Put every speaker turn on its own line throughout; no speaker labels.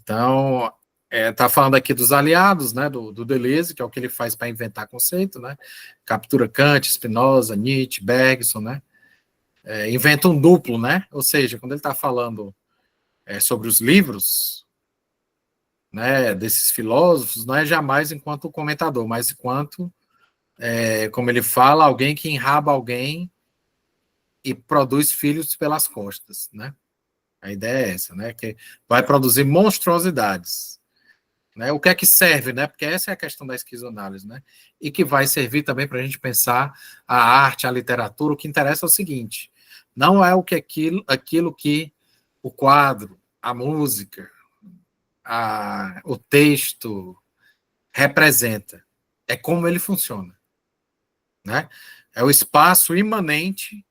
Então, tá falando aqui dos aliados, né, do Deleuze, que é o que ele faz para inventar conceito, né? Captura Kant, Spinoza, Nietzsche, Bergson, né? Inventa um duplo, né? Ou seja, quando ele está falando sobre os livros, né, desses filósofos, não é jamais enquanto comentador, mas enquanto, como ele fala, alguém que enraba alguém e produz filhos pelas costas, né? A ideia é essa, né? Que vai produzir monstruosidades. Né? O que é que serve, né? Porque essa é a questão da esquizoanálise, né? E que vai servir também para a gente pensar a arte, a literatura. O que interessa é o seguinte: não é o que aquilo que o quadro, a música, o texto representa, é como ele funciona, né? É o espaço imanente,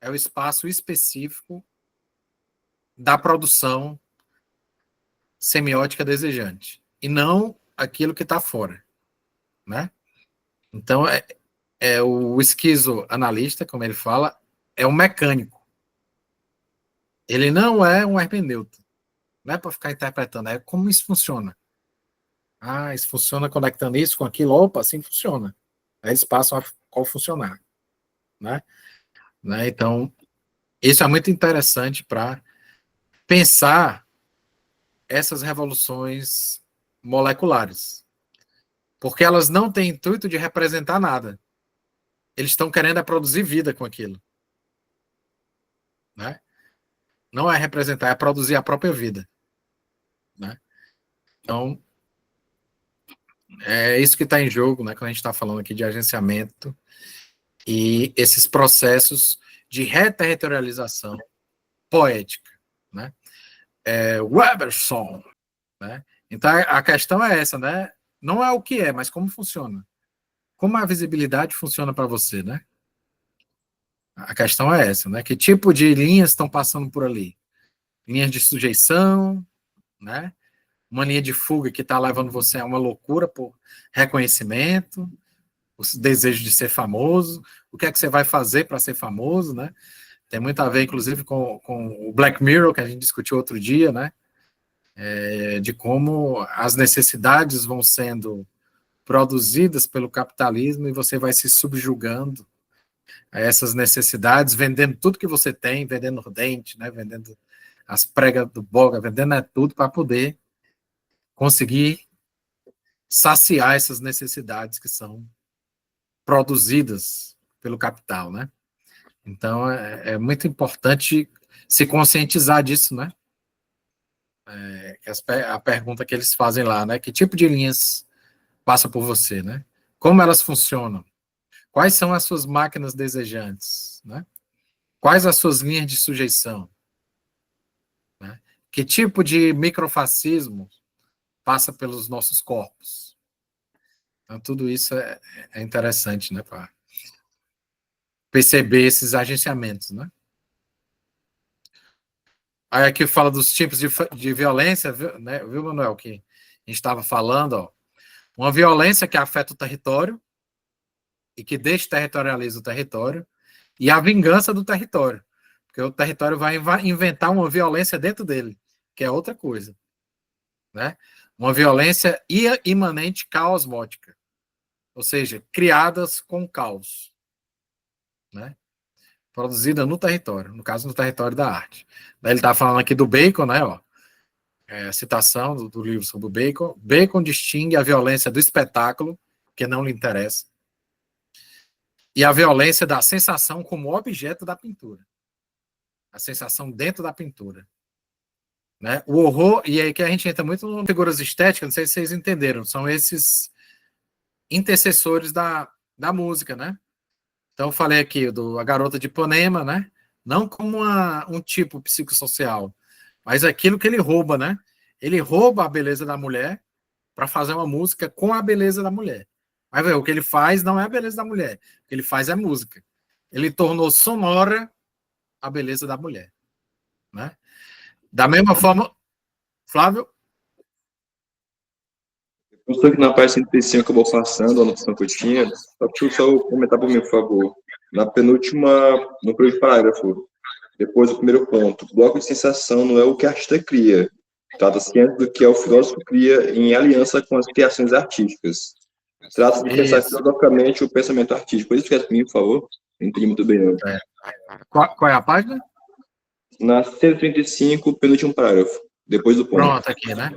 é o espaço específico da produção semiótica desejante, e não aquilo que está fora, né? Então, o esquizoanalista, como ele fala, é um mecânico. Ele não é um hermeneuta. Não é para ficar interpretando, é como isso funciona. Isso funciona conectando isso com aquilo. Opa, assim funciona. Aí eles passam a qual funcionar. Né? Então, isso é muito interessante para pensar essas revoluções moleculares. Porque elas não têm intuito de representar nada. Eles estão querendo produzir vida com aquilo. Né? Não é representar, é produzir a própria vida. Né? Então, é isso que está em jogo, né, quando a gente está falando aqui de agenciamento e esses processos de reterritorialização poética. Né? Weberson. Né? Então, a questão é essa, né? Não é o que é, mas como funciona. Como a visibilidade funciona para você, né? A questão é essa, né? Que tipo de linhas estão passando por ali? Linhas de sujeição, né? Uma linha de fuga que está levando você a uma loucura por reconhecimento, o desejo de ser famoso, o que é que você vai fazer para ser famoso, né? Tem muito a ver, inclusive, com o Black Mirror, que a gente discutiu outro dia, né? De como as necessidades vão sendo produzidas pelo capitalismo e você vai se subjugando a essas necessidades, vendendo tudo que você tem, vendendo o dente, né? Vendendo as pregas do boga, vendendo tudo para poder conseguir saciar essas necessidades que são produzidas pelo capital, né? Então, é muito importante se conscientizar disso, né? A pergunta que eles fazem lá, né? Que tipo de linhas passa por você, né? Como elas funcionam? Quais são as suas máquinas desejantes, né? Quais as suas linhas de sujeição? Né? Que tipo de microfascismo passa pelos nossos corpos? Então, tudo isso é interessante, né? Para perceber esses agenciamentos, né? Aí aqui fala dos tipos de violência, viu, Manuel, que a gente estava falando, ó. Uma violência que afeta o território e que desterritorializa o território, e a vingança do território, porque o território vai inventar uma violência dentro dele, que é outra coisa, né? Uma violência imanente caosmótica, ou seja, criadas com caos, né? Produzida no território, no caso, no território da arte. Daí ele está falando aqui do Bacon, né? Ó, a citação do livro sobre o Bacon. Bacon distingue a violência do espetáculo, que não lhe interessa, e a violência da sensação como objeto da pintura. A sensação dentro da pintura. Né? O horror, e aí que a gente entra muito em figuras estéticas, não sei se vocês entenderam, são esses intercessores da música, né? Então eu falei aqui a Garota de Ipanema, né? Não como um tipo psicossocial, mas aquilo que ele rouba, né? Ele rouba a beleza da mulher para fazer uma música com a beleza da mulher. Mas o que ele faz não é a beleza da mulher, o que ele faz é música. Ele tornou sonora a beleza da mulher, né? Da mesma forma, Flávio?
Eu estou aqui na página 105 que eu vou passando, a anotação que eu tinha. Só comentar para mim, por favor. No primeiro parágrafo, depois do primeiro ponto, bloco de sensação não é o que a artista cria, Trata-se antes do que o filósofo cria em aliança com as criações artísticas. Trata-se de pensar
Isso.
filosoficamente o pensamento artístico. Pode escrever comigo, por favor? Não entendi muito bem, não.
É. Qual é a página?
Na 135, penúltimo parágrafo, depois do ponto.
Pronto, aqui, né?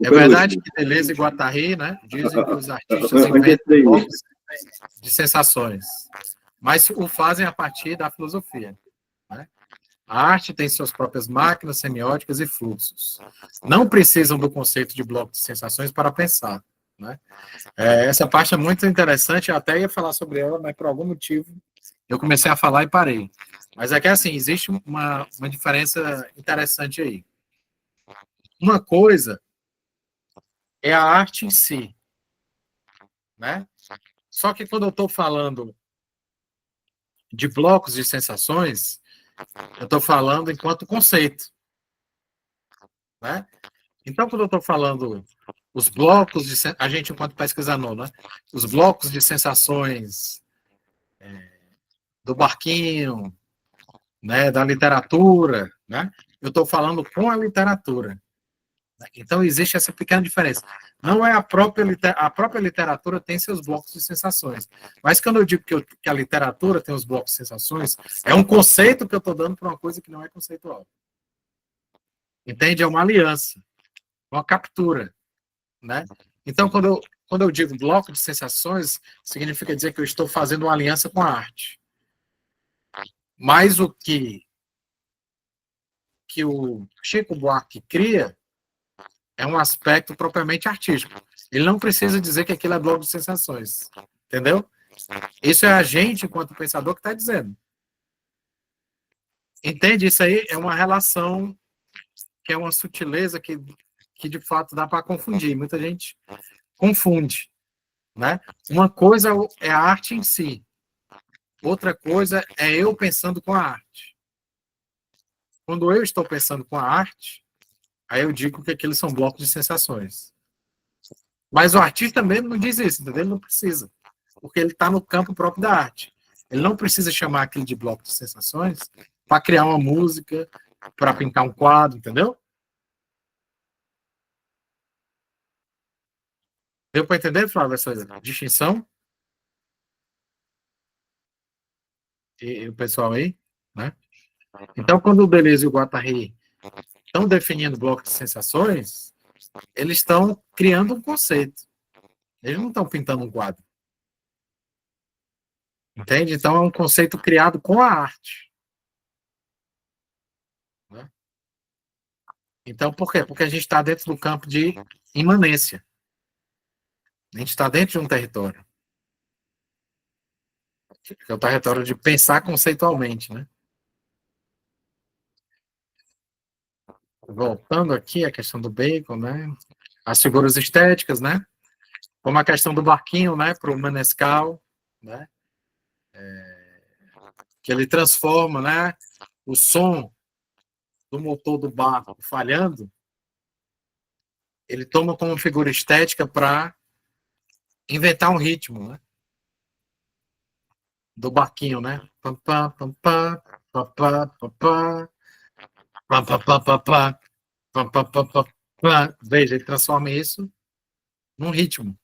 O
É verdade
penúltimo.
que Deleuze e Guattari, né, dizem que os artistas
Antes
inventam
daí.
blocos de sensações, mas o fazem a partir da filosofia, né? A arte tem suas próprias máquinas semióticas e fluxos. Não precisam do conceito de bloco de sensações para pensar, né? Essa parte é muito interessante, eu até ia falar sobre ela, mas por algum motivo eu comecei a falar e parei. Mas é que, assim, existe uma diferença interessante aí. Uma coisa é a arte em si, né? Só que quando eu estou falando de blocos de sensações, eu estou falando enquanto conceito, né? Então, quando eu estou falando os blocos de a gente enquanto pesquisador, né? Os blocos de sensações do barquinho, né? Da literatura, né? Eu estou falando com a literatura. Então, existe essa pequena diferença. Não é a própria literatura tem seus blocos de sensações. Mas quando eu digo que a literatura tem os blocos de sensações, é um conceito que eu estou dando para uma coisa que não é conceitual. Entende? É uma aliança, uma captura, né? Então, quando eu digo bloco de sensações, significa dizer que eu estou fazendo uma aliança com a arte. Mas o que o Chico Buarque cria é um aspecto propriamente artístico. Ele não precisa dizer que aquilo é bloco de sensações. Entendeu? Isso é a gente, enquanto pensador, que está dizendo. Entende? Isso aí é uma relação que é uma sutileza que de fato dá para confundir. Muita gente confunde. Né? Uma coisa é a arte em si. Outra coisa é eu pensando com a arte. Quando eu estou pensando com a arte, aí eu digo que aqueles são blocos de sensações. Mas o artista mesmo não diz isso, entendeu? Ele não precisa. Porque ele está no campo próprio da arte. Ele não precisa chamar aquilo de bloco de sensações para criar uma música, para pintar um quadro, entendeu? Deu para entender, Flávio, essa distinção? E o pessoal aí, né? Então, quando o Deleuze e o Guattari estão definindo bloco de sensações, eles estão criando um conceito. Eles não estão pintando um quadro. Entende? Então, é um conceito criado com a arte. Né? Então, por quê? Porque a gente está dentro do campo de imanência. A gente está dentro de um território. Que é o território de pensar conceitualmente, né? Voltando aqui à questão do Bacon, né? As figuras estéticas, né? Como a questão do barquinho, né? Para o Manescal, né? Que ele transforma, né? O som do motor do barco falhando, ele toma como figura estética para inventar um ritmo, né? Do barquinho, né? Pam, pam, pam, pam, pam, pam, pam, pam, pam, pam, pam, pam, pam, pam, pam, pam, pam, pam. Veja, ele transforma isso num ritmo,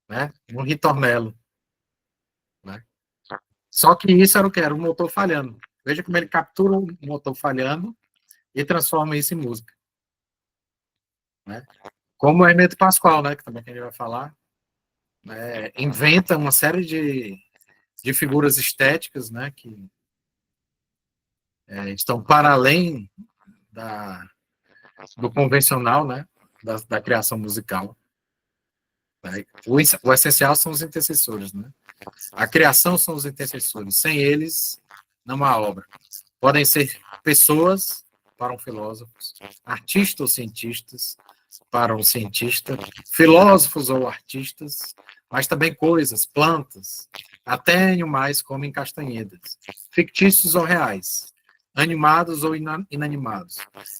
né? Num ritornelo, né? Só que isso era o que? Era o motor falhando. Veja como ele captura o motor falhando e transforma isso em música, né? Como o Hermeto Pascoal, né? Que também que a gente vai falar, né? Inventa uma série de figuras estéticas, né? Que estão para além do convencional, né? Da criação musical. Né? O essencial são os intercessores, né? A criação são os intercessores. Sem eles, não há obra. Podem ser pessoas para um filósofo, artistas ou cientistas para um cientista, filósofos ou artistas, mas também coisas, plantas, até animais como em castanhedas, fictícios ou reais, animados ou inanimados.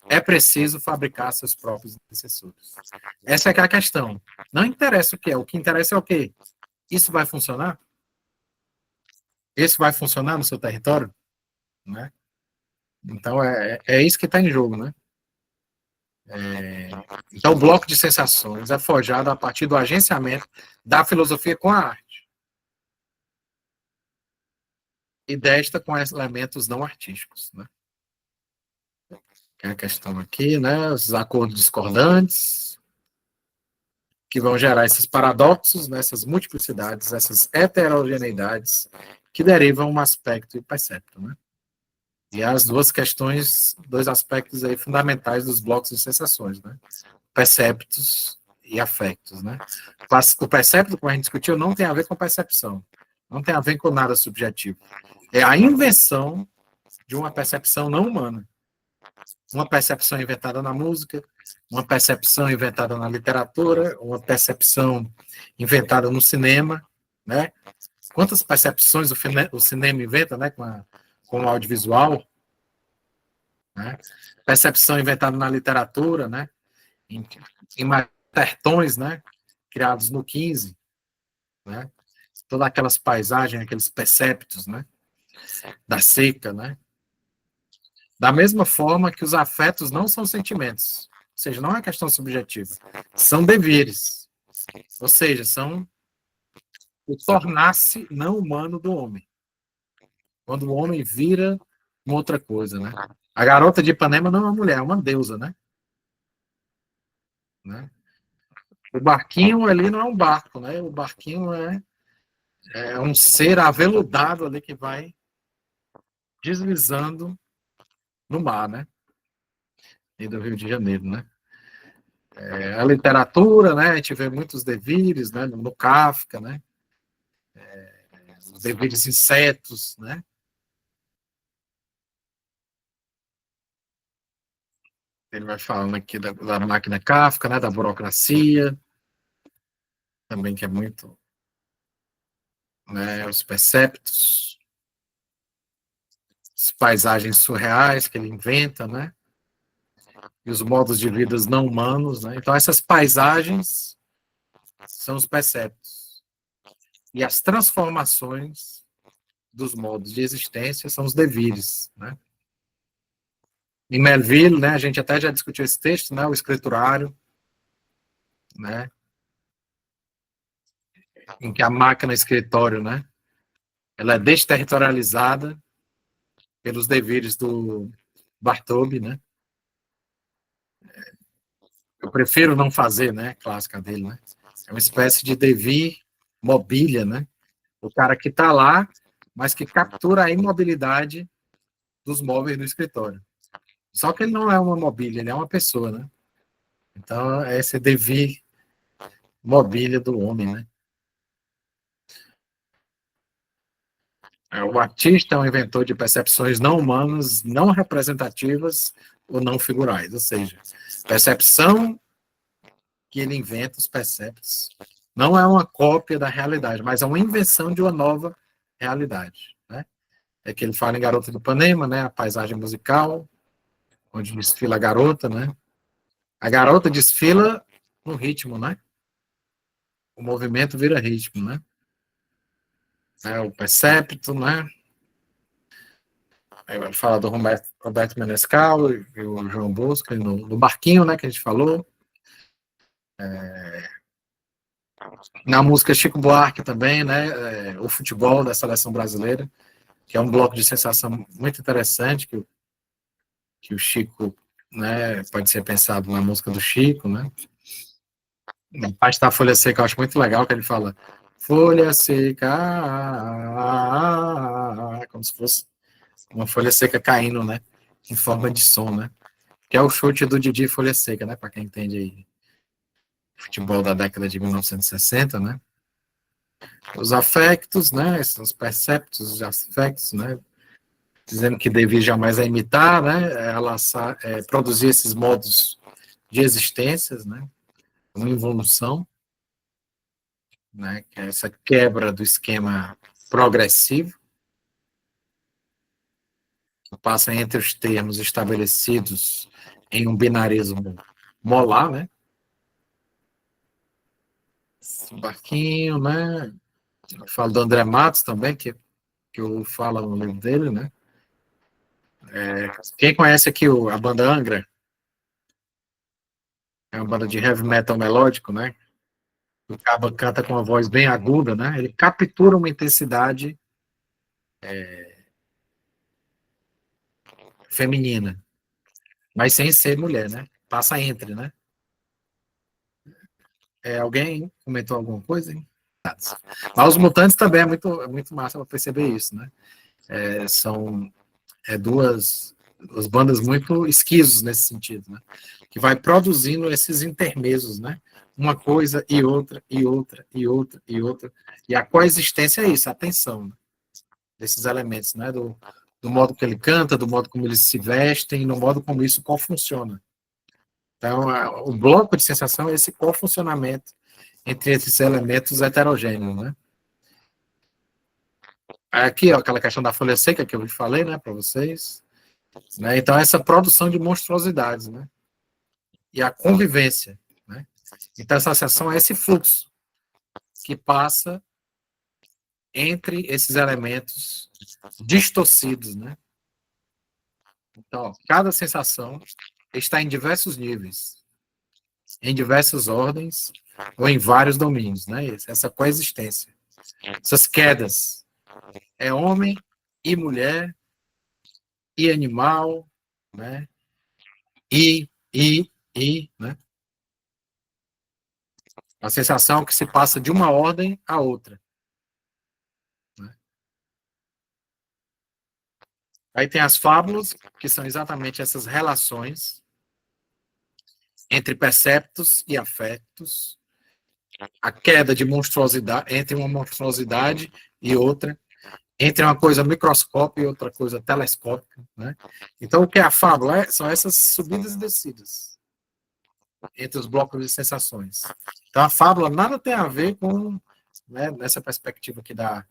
É preciso fabricar seus próprios intercessores. Essa é que é a questão. Não interessa o que interessa é o quê? Isso vai funcionar? Isso vai funcionar no seu território? Né? Então, é isso que está em jogo, né? Então, o bloco de sensações é forjado a partir do agenciamento da filosofia com a arte. E desta com elementos não artísticos, né? Que é a questão aqui, né? Os acordos discordantes, que vão gerar esses paradoxos, né? Essas multiplicidades, essas heterogeneidades, que derivam um aspecto e percepto, né? E as duas questões, dois aspectos aí fundamentais dos blocos de sensações, né? Perceptos e afectos, né? O percepto, como a gente discutiu, não tem a ver com percepção, não tem a ver com nada subjetivo. É a invenção de uma percepção não humana. Uma percepção inventada na música, uma percepção inventada na literatura, uma percepção inventada no cinema, né? Quantas percepções o cinema inventa, né? Com o audiovisual, né? Percepção inventada na literatura, né? Em mastertões, né? Criados no 15, né? Todas aquelas paisagens, aqueles perceptos, né? Da seca, né? Da mesma forma que os afetos não são sentimentos, ou seja, não é uma questão subjetiva, são deveres, ou seja, são o tornar-se não humano do homem, quando o homem vira uma outra coisa, né? A garota de Ipanema não é uma mulher, é uma deusa, né? O barquinho ali não é um barco, né? O barquinho é um ser aveludado ali que vai deslizando no mar, né? E do Rio de Janeiro, né? A literatura, né? A gente vê muitos devires, né? No Kafka, né? Os devires insetos, né? Ele vai falando aqui da máquina Kafka, né? Da burocracia, também que é muito, né? Os perceptos, as paisagens surreais que ele inventa, né? E os modos de vida não humanos, né? Então essas paisagens são os perceptos e as transformações dos modos de existência são os devires, né? Em Melville, né, a gente até já discutiu esse texto, né, o escriturário, né, em que a máquina escritório, né, ela é desterritorializada pelos devires do Bartholdi, né. Eu prefiro não fazer, né, clássica dele, né. É uma espécie de devir mobília, né. O cara que está lá, mas que captura a imobilidade dos móveis do escritório. Só que ele não é uma mobília, ele é uma pessoa, né. Então, é esse devir mobília do homem, né. O artista é um inventor de percepções não humanas, não representativas ou não figurais, ou seja, percepção que ele inventa, os perceptos, não é uma cópia da realidade, mas é uma invenção de uma nova realidade, né? É que ele fala em Garota do Ipanema, né? A paisagem musical, onde desfila a garota, né? A garota desfila no ritmo, né? O movimento vira ritmo, né? O percepto, né? Aí fala do Roberto Menescal e o João Bosco no barquinho, né, que a gente falou. Na música Chico Buarque também, né, o futebol da seleção brasileira, que é um bloco de sensação muito interessante, que o Chico, né, pode ser pensado na música do Chico, né. A parte da Folha Seca eu acho muito legal, que ele fala Folha Seca, como se fosse uma folha seca caindo, né, em forma de som, né. Que é o chute do Didi Folha Seca, né? Para quem entende aí futebol da década de 1960, né? Os afectos, né? São os perceptos, os afectos, né? Dizendo que devia jamais imitar, né? Produzir esses modos de existências, né? Uma evolução, né? Que é essa quebra do esquema progressivo, que passa entre os termos estabelecidos em um binarismo molar, né? Esse barquinho, né? Eu falo do André Matos também, que eu falo no livro dele, né? Quem conhece aqui a banda Angra? é uma banda de heavy metal melódico, né? O cabo canta com uma voz bem aguda, né? Ele captura uma intensidade feminina, mas sem ser mulher, né? Passa entre, né? Alguém comentou alguma coisa, hein? Mas os Mutantes também é muito massa para perceber isso, né? São duas as bandas muito esquisos nesse sentido, né? Que vai produzindo esses intermesos, né? Uma coisa e outra, e outra, e outra, e outra. E a coexistência é isso, a tensão, né? Desses elementos, né? Do modo que ele canta, do modo como eles se vestem, no modo como isso co-funciona. Então, o bloco de sensação é esse co-funcionamento entre esses elementos heterogêneos, né? Aqui, ó, aquela questão da folha seca que eu falei, né, para vocês. Né? Então, essa produção de monstruosidades, né? E a convivência, né? Então, essa associação é esse fluxo que passa entre esses elementos distorcidos, né? Então, ó, cada sensação está em diversos níveis, em diversas ordens ou em vários domínios, né? Essa coexistência, essas quedas, é homem e mulher e animal, né? Né? A sensação que se passa de uma ordem a outra. Né? Aí tem as fábulas, que são exatamente essas relações entre perceptos e afetos, a queda de monstruosidade, entre uma monstruosidade e outra, entre uma coisa microscópica e outra coisa telescópica. Né? Então, o que é a fábula? São essas subidas e descidas entre os blocos de sensações. Então, a fábula nada tem a ver com, né, nessa perspectiva aqui da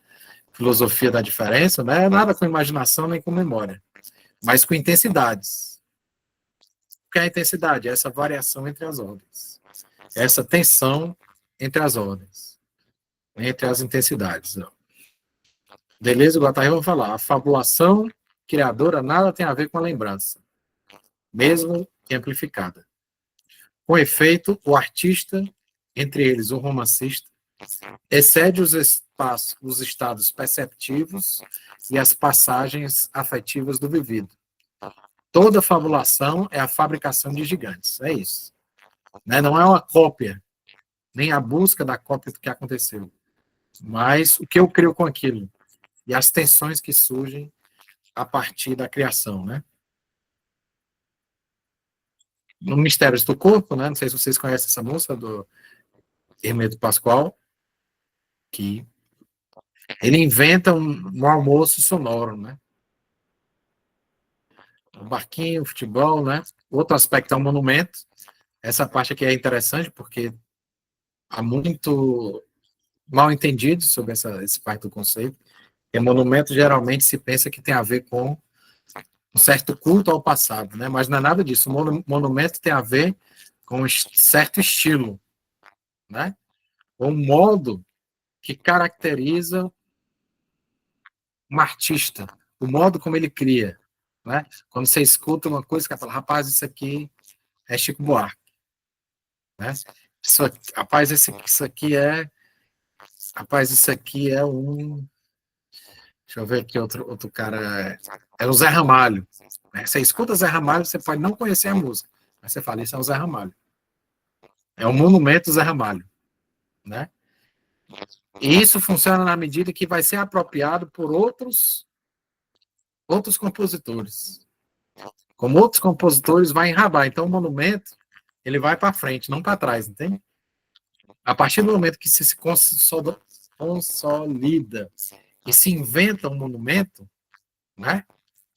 filosofia da diferença, né, nada com imaginação nem com memória, mas com intensidades. O que é a intensidade? É essa variação entre as ordens. Essa tensão entre as ordens, entre as intensidades. Deleuze e Guattari vão falar, a fabulação criadora nada tem a ver com a lembrança, mesmo que amplificada. Com efeito, o artista, entre eles o romancista, excede os espaços, os estados perceptivos e as passagens afetivas do vivido. Toda fabulação é a fabricação de gigantes, é isso. Né? Não é uma cópia, nem a busca da cópia do que aconteceu, mas o que eu crio com aquilo e as tensões que surgem a partir da criação, né? No Mistérios do Corpo, né? Não sei se vocês conhecem essa música do Hermeto Pascoal, que ele inventa um almoço sonoro, né? Um barquinho, futebol, né? Outro aspecto é o monumento. Essa parte aqui é interessante porque há muito mal entendido sobre esse parte do conceito. E monumento geralmente se pensa que tem a ver com um certo culto ao passado, né? Mas não é nada disso. O monumento tem a ver com um certo estilo, né? Um modo que caracteriza um artista, o modo como ele cria, né? Quando você escuta uma coisa que fala, rapaz, isso aqui é Chico Buarque, né? Rapaz, isso aqui é um, deixa eu ver aqui outro cara, é o Zé Ramalho. Né? Você escuta Zé Ramalho, você pode não conhecer a música, mas você fala, isso é o Zé Ramalho. É um monumento Zé Ramalho, né? E isso funciona na medida que vai ser apropriado por outros compositores. Como outros compositores vai enrabar. Então, o monumento, ele vai para frente, não para trás, entende? A partir do momento que se consolida e se inventa um monumento, né?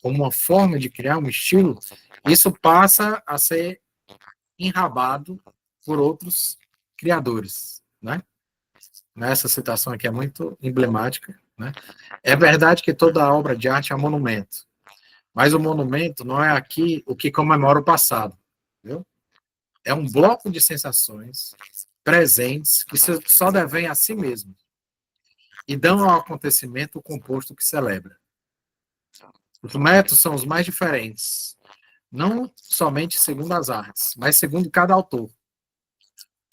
Como uma forma de criar um estilo, isso passa a ser enrabado por outros criadores, né? Essa citação aqui é muito emblemática, né? É verdade que toda obra de arte é um monumento, mas o monumento não é aqui o que comemora o passado, viu? É um bloco de sensações presentes que só devem a si mesmo e dão ao acontecimento o composto que celebra. Os métodos são os mais diferentes, não somente segundo as artes, mas segundo cada autor.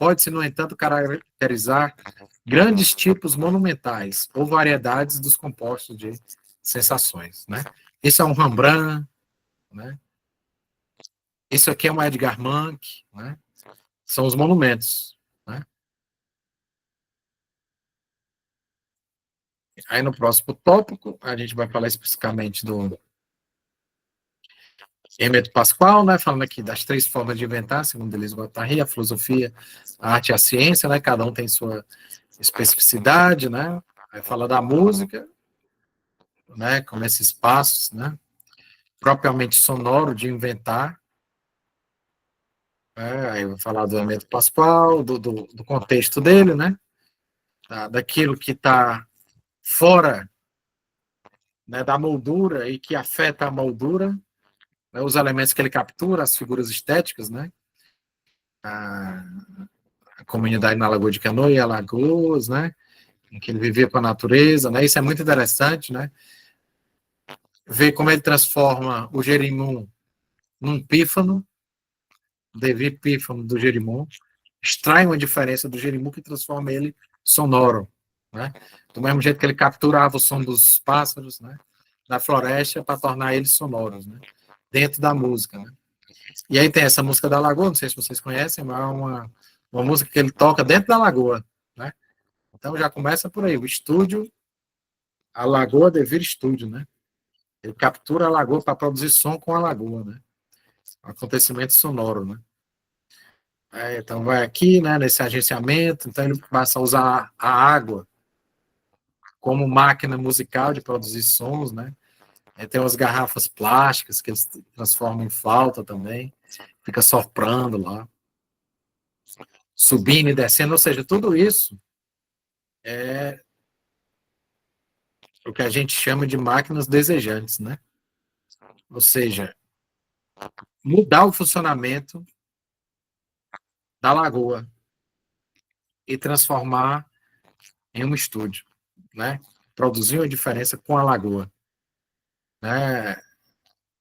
Pode-se, no entanto, caracterizar grandes tipos monumentais ou variedades dos compostos de sensações, né? Isso é um Rembrandt, né? Isso aqui é um Edgar Munch, né? São os monumentos, né? Aí no próximo tópico, a gente vai falar especificamente do Hermeto Pascoal, né? Falando aqui das 3 formas de inventar, segundo Deleuze e Guattari, a filosofia, a arte e a ciência, né? Cada um tem sua especificidade, né? Aí fala da música, né? Como esses passos, né? Propriamente sonoro de inventar. Aí eu vou falar do Hermeto Pascoal, do contexto dele, né? Daquilo que está fora, né, da moldura e que afeta a moldura, né, os elementos que ele captura, as figuras estéticas, né? A comunidade na Lagoa de Canoa e Alagoas, né? Em que ele vivia com a natureza, né? Isso é muito interessante, né? Ver como ele transforma o Jerimum num pífano, Devi pífano do Jerimum, extrai uma diferença do Jerimum que transforma ele sonoro, né? Do mesmo jeito que ele capturava o som dos pássaros, né? Da floresta para tornar eles sonoros, né? Dentro da música, né? E aí tem essa música da Lagoa, não sei se vocês conhecem, mas é uma música que ele toca dentro da Lagoa, né? Então já começa por aí, o estúdio, a Lagoa Devir Estúdio, né? Ele captura a Lagoa para produzir som com a Lagoa, né? Um acontecimento sonoro, né? Então vai aqui, né, nesse agenciamento, então ele passa a usar a água como máquina musical de produzir sons, né? Tem umas garrafas plásticas que eles transformam em flauta também, fica soprando lá, subindo e descendo, ou seja, tudo isso é o que a gente chama de máquinas desejantes, né? Ou seja, mudar o funcionamento da lagoa e transformar em um estúdio, né? Produzir uma diferença com a lagoa, né?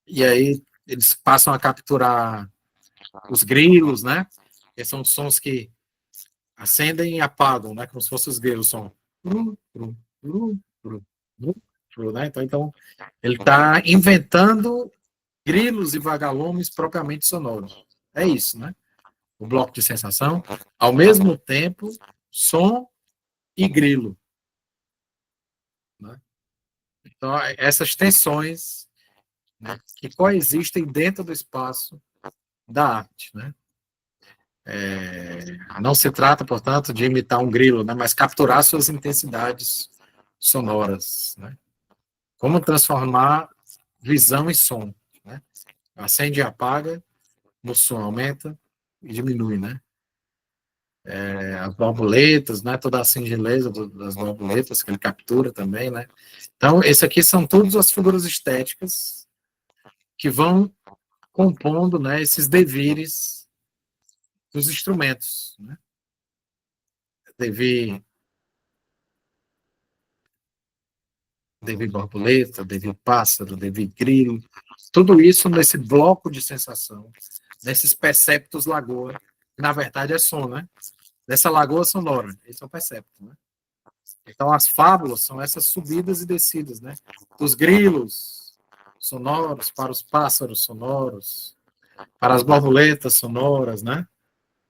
E aí eles passam a capturar os grilos, né? Que são sons que acendem e apagam, né? Como se fossem os grilos, som. Né? Então, ele está inventando grilos e vagalumes propriamente sonoros. É isso, né? O bloco de sensação, ao mesmo tempo, som e grilo. Né? Então, essas tensões, né, que coexistem dentro do espaço da arte, né? Não se trata, portanto, de imitar um grilo, né, mas capturar suas intensidades sonoras, né? Como transformar visão em som, né? Acende e apaga, no som aumenta e diminui, né? As borboletas, né? Toda a singeleza das borboletas que ele captura também, né? Então, esse aqui são todas as figuras estéticas que vão compondo, né, esses devires dos instrumentos, né? Devir borboleta, devir pássaro, devir grilo, tudo isso nesse bloco de sensação, nesses perceptos lagoa, que na verdade é som, né? Dessa lagoa sonora, esse é o percepto, né? Então as fábulas são essas subidas e descidas, né? Dos grilos sonoros para os pássaros sonoros, para as borboletas sonoras, né?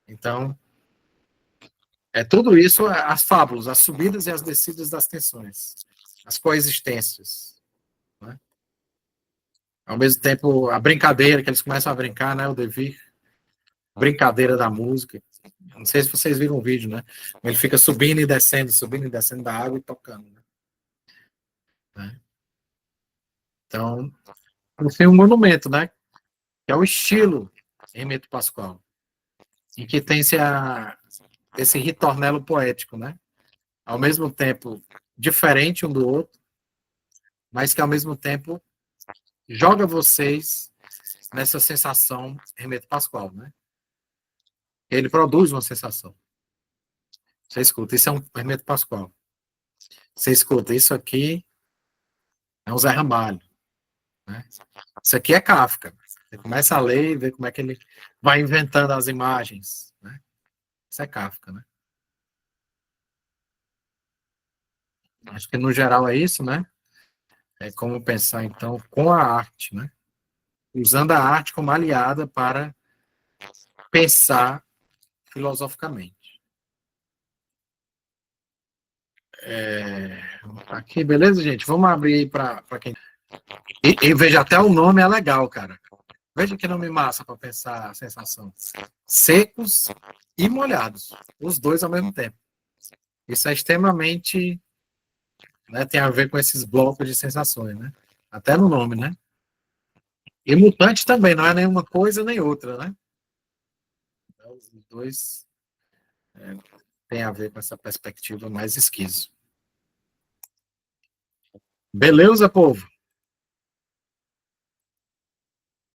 Então, tudo isso, as fábulas, as subidas e as descidas das tensões, as coexistências, né? Ao mesmo tempo, a brincadeira, que eles começam a brincar, né? O devir, brincadeira da música. Não sei se vocês viram o vídeo, né? Ele fica subindo e descendo da água e tocando, né? Então, tem um monumento, né? Que é o estilo Hermeto Pascoal, em que tem esse ritornelo poético, né? Ao mesmo tempo diferente um do outro, mas que ao mesmo tempo joga vocês nessa sensação Hermeto Pascoal, né? Ele produz uma sensação. Você escuta, isso é um Hermeto Pascoal. Você escuta, isso aqui é um Zé Ramalho, né? Isso aqui é Kafka. Você começa a ler e ver como é que ele vai inventando as imagens, né? Isso é Kafka, né? Acho que no geral é isso, né? É como pensar, então, com a arte, né? Usando a arte como aliada para pensar filosoficamente. Aqui, beleza, gente? Vamos abrir aí para quem. E veja, até o nome é legal, cara. Veja que nome massa para pensar a sensação. Secos e molhados. Os dois ao mesmo tempo. Isso é extremamente. Né, tem a ver com esses blocos de sensações, né? Até no nome, né? E mutante também, não é nenhuma coisa nem outra, né? Os dois têm a ver com essa perspectiva mais esquizo. Beleza, povo?